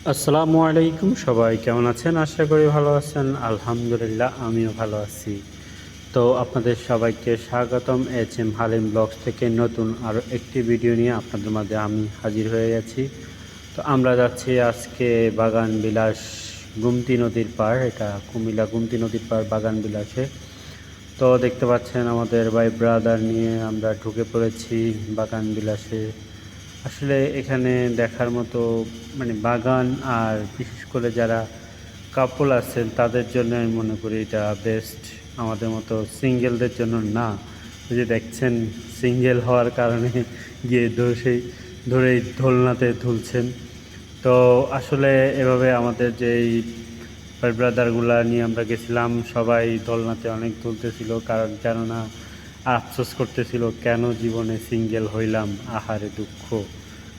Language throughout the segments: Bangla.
আসসালামু আলাইকুম, সবাই কেমন আছেন? আশা করি ভালো আছেন। আলহামদুলিল্লাহ আমিও ভালো আছি। তো আপনাদের সবাইকে স্বাগতম HM হালিম ব্লগস থেকে নতুন আরও একটি ভিডিও নিয়ে আপনাদের মাঝে আমি হাজির হয়ে গেছি। তো আমরা যাচ্ছি আজকে বাগান বিলাস গুমতি নদীর পাড়, এটা কুমিল্লা গুমতি নদীর পাড় বাগান বিলাসে। তো দেখতে পাচ্ছেন আমাদের ভাই ব্রাদার নিয়ে আমরা ঢুকে পড়েছি বাগান বিলাসে। আসলে এখানে দেখার মতো মানে বাগান, আর বিশেষ করে যারা কাপল আছেন তাদের জন্য আমি মনে করি এটা বেস্ট, আমাদের মতো সিঙ্গেলদের জন্য না। ওই যে দেখছেন সিঙ্গেল হওয়ার কারণে গিয়ে ধরেই দোলনাতে তুলছেন। তো আসলে এভাবে আমাদের যেই ব্রাদারগুলা নিয়ে আমরা গেছিলাম, সবাই দোলনাতে অনেক তুলতেছিল, কারণ কেননা আফসোস করতেছিল কেন জীবনে সিঙ্গেল হইলাম, আহারে দুঃখ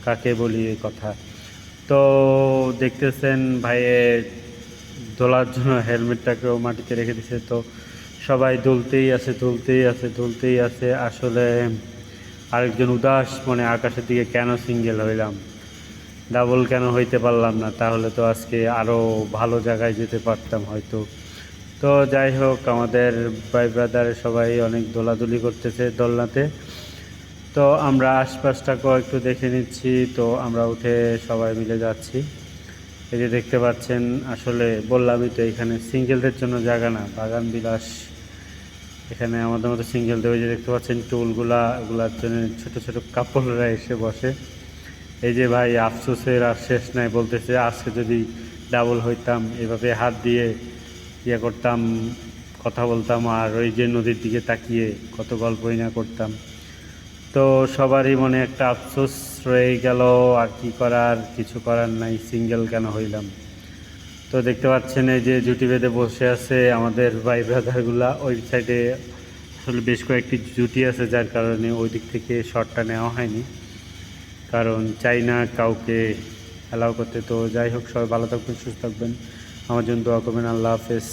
কাকে বলি এই কথা। তো দেখতেছেন ভাইয়ের দোলার জন্য হেলমেটটাকেও মাটিতে রেখে দিছে। তো সবাই দুলতেই আছে। আসলে আরেকজন উদাস মনে আকাশের দিকে কেন সিঙ্গেল হইলাম, ডাবল কেন হইতে পারলাম না, তাহলে তো আজকে আরও ভালো জায়গায় যেতে পারতাম হয়তো। তো যাই হোক, আমাদের ভাই ব্রাদার সবাই অনেক দোলাদুলি করতেছে দোলনাতে। তো আমরা আশপাশটাকেও একটু দেখে নিচ্ছি। তো আমরা উঠে সবাই মিলে যাচ্ছি। এই যে দেখতে পাচ্ছেন, আসলে বললামই তো এখানে সিঙ্গেলদের জন্য জায়গা না, বাগান বিলাস। এখানে আমাদের মতো সিঙ্গেলদের, ওই যে দেখতে পাচ্ছেন ওগুলার জন্য ছোট ছোট কাপড়রা এসে বসে। এই যে ভাই আফসোসের আর শেষ নাই, বলতেছে আজকে যদি ডাবল হইতাম এভাবে হাত দিয়ে ইয়ে করতাম, কথা বলতাম, আর ওই যে নদীর দিকে তাকিয়ে কত গল্পই না করতাম। তো সবারই মনে একটা আফসোস রয়ে গেল, আর কি করার, কিছু করার নাই, সিঙ্গেল কেন হইলাম। তো দেখতে পাচ্ছেন এই যে জুটি বেঁধে বসে আছে আমাদের ভাই ব্রাদারগুলা ওই সাইডে। আসলে বেশ কয়েকটি জুটি আছে, যার কারণে ওই দিক থেকে শটটা নেওয়া হয়নি, কারণ চাই না কাউকে অ্যালাউ করতে। তো যাই হোক, সবাই ভালো থাকবেন, সুস্থ থাকবেন, আমার জন্য দোয়া করবেন। আল্লাহ হাফেজ।